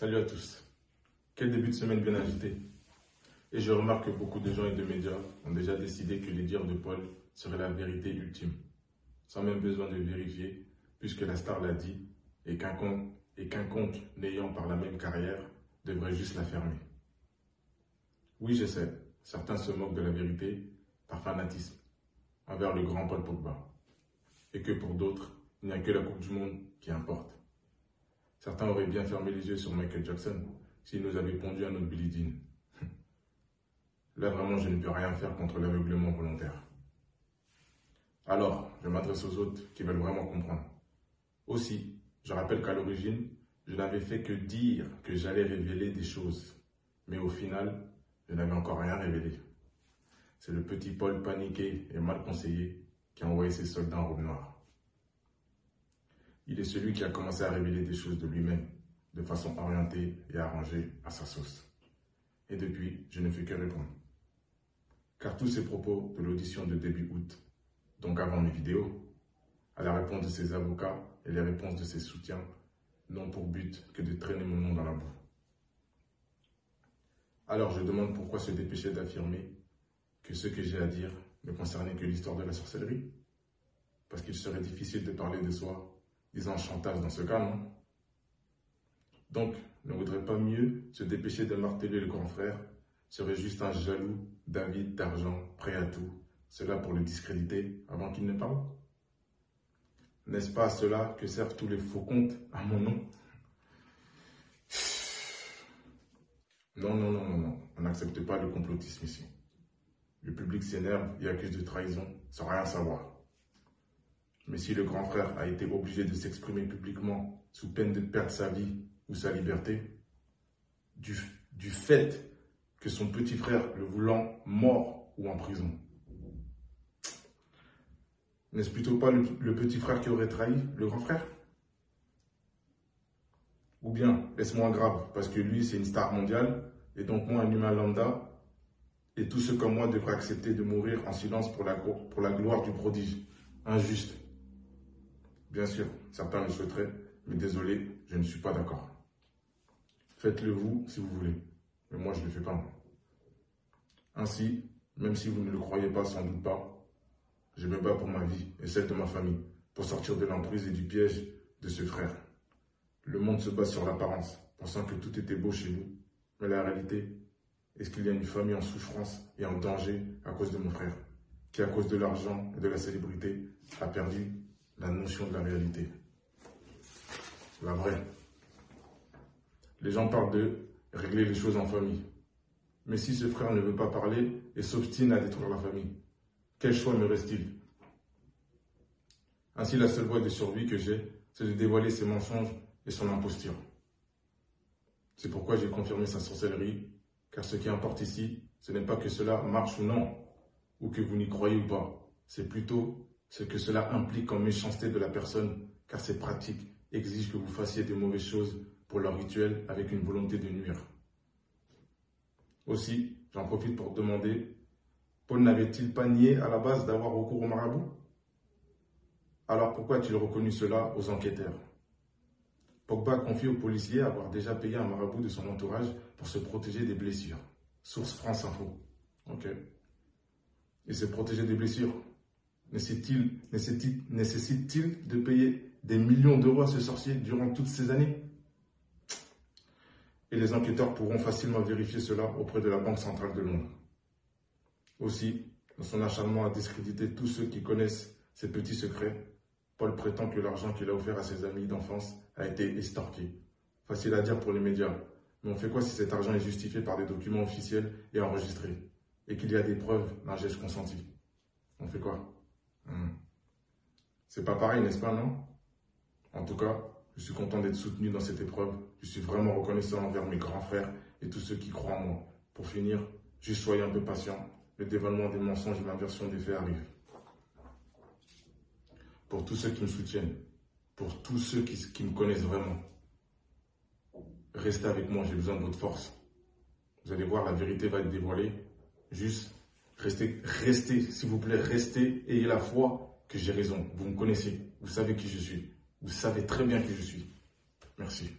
Salut à tous. Quel début de semaine bien agité. Et je remarque que beaucoup de gens et de médias ont déjà décidé que les dires de Paul seraient la vérité ultime, sans même besoin de vérifier, puisque la star l'a dit, et quiconque n'ayant par la même carrière devrait juste la fermer. Oui, je sais, certains se moquent de la vérité par fanatisme envers le grand Paul Pogba, et que pour d'autres, il n'y a que la Coupe du Monde qui importe. Certains auraient bien fermé les yeux sur Michael Jackson s'il nous avait pondu à notre Billie Jean. Là, vraiment, je ne peux rien faire contre l'aveuglement volontaire. Alors, je m'adresse aux autres qui veulent vraiment comprendre. Aussi, je rappelle qu'à l'origine, je n'avais fait que dire que j'allais révéler des choses. Mais au final, je n'avais encore rien révélé. C'est le petit Paul paniqué et mal conseillé qui a envoyé ses soldats en robe noire. Il est celui qui a commencé à révéler des choses de lui-même, de façon orientée et arrangée à sa sauce. Et depuis, je ne fais que répondre. Car tous ces propos de l'audition de début août, donc avant mes vidéos, à la réponse de ses avocats et les réponses de ses soutiens, n'ont pour but que de traîner mon nom dans la boue. Alors je demande pourquoi se dépêcher d'affirmer que ce que j'ai à dire ne concernait que l'histoire de la sorcellerie. Parce qu'il serait difficile de parler de soi disant chantage dans ce cas, non? Donc, ne vaudrait pas mieux se dépêcher de marteler le grand frère, serait juste un jaloux, d'avide, d'argent, prêt à tout, cela pour le discréditer avant qu'il ne parle? N'est-ce pas à cela que servent tous les faux comptes à mon nom? Non, on n'accepte pas le complotisme ici. Le public s'énerve et accuse de trahison sans rien savoir. Mais si le grand frère a été obligé de s'exprimer publiquement sous peine de perdre sa vie ou sa liberté, du fait que son petit frère le voulant mort ou en prison, n'est-ce plutôt pas le petit frère qui aurait trahi le grand frère? Ou bien, est-ce moins grave, parce que lui c'est une star mondiale, et donc moi un humain lambda, et tous ceux comme moi devraient accepter de mourir en silence pour la gloire du prodige, injuste. Bien sûr, certains le souhaiteraient, mais désolé, je ne suis pas d'accord. Faites-le vous si vous voulez, mais moi je ne le fais pas. Ainsi, même si vous ne le croyez pas, sans doute pas, je me bats pour ma vie et celle de ma famille, pour sortir de l'emprise et du piège de ce frère. Le monde se base sur l'apparence, pensant que tout était beau chez nous. Mais la réalité, est-ce qu'il y a une famille en souffrance et en danger à cause de mon frère, qui à cause de l'argent et de la célébrité a perdu la notion de la réalité, la vraie. Les gens parlent de régler les choses en famille. Mais si ce frère ne veut pas parler et s'obstine à détruire la famille, quel choix me reste-t-il? Ainsi, la seule voie de survie que j'ai, c'est de dévoiler ses mensonges et son imposture. C'est pourquoi j'ai confirmé sa sorcellerie, car ce qui importe ici, ce n'est pas que cela marche ou non, ou que vous n'y croyez ou pas. C'est plutôt ce que cela implique en méchanceté de la personne, car ces pratiques exigent que vous fassiez de mauvaises choses pour leur rituel avec une volonté de nuire. Aussi, j'en profite pour demander, Paul n'avait-il pas nié à la base d'avoir recours au marabout? Alors pourquoi a-t-il reconnu cela aux enquêteurs? Pogba confie aux policiers avoir déjà payé un marabout de son entourage pour se protéger des blessures. Source France Info. Ok. Et se protéger des blessures, nécessite-t-il de payer des millions d'euros à ce sorcier durant toutes ces années? Et les enquêteurs pourront facilement vérifier cela auprès de la Banque centrale de Londres. Aussi, dans son acharnement à discréditer tous ceux qui connaissent ses petits secrets, Paul prétend que l'argent qu'il a offert à ses amis d'enfance a été estorqué. Facile à dire pour les médias, mais on fait quoi si cet argent est justifié par des documents officiels et enregistrés, et qu'il y a des preuves d'un geste consenti? On fait quoi? C'est pas pareil, n'est-ce pas, non? En tout cas, je suis content d'être soutenu dans cette épreuve. Je suis vraiment reconnaissant envers mes grands frères et tous ceux qui croient en moi. Pour finir, juste soyez un peu patient. Le dévoilement des mensonges et l'inversion des faits arrive. Pour tous ceux qui me soutiennent, pour tous ceux qui me connaissent vraiment, restez avec moi, j'ai besoin de votre force. Vous allez voir, la vérité va être dévoilée. Juste, restez, s'il vous plaît, restez, ayez la foi que j'ai raison. Vous me connaissez, vous savez qui je suis. Vous savez très bien qui je suis. Merci.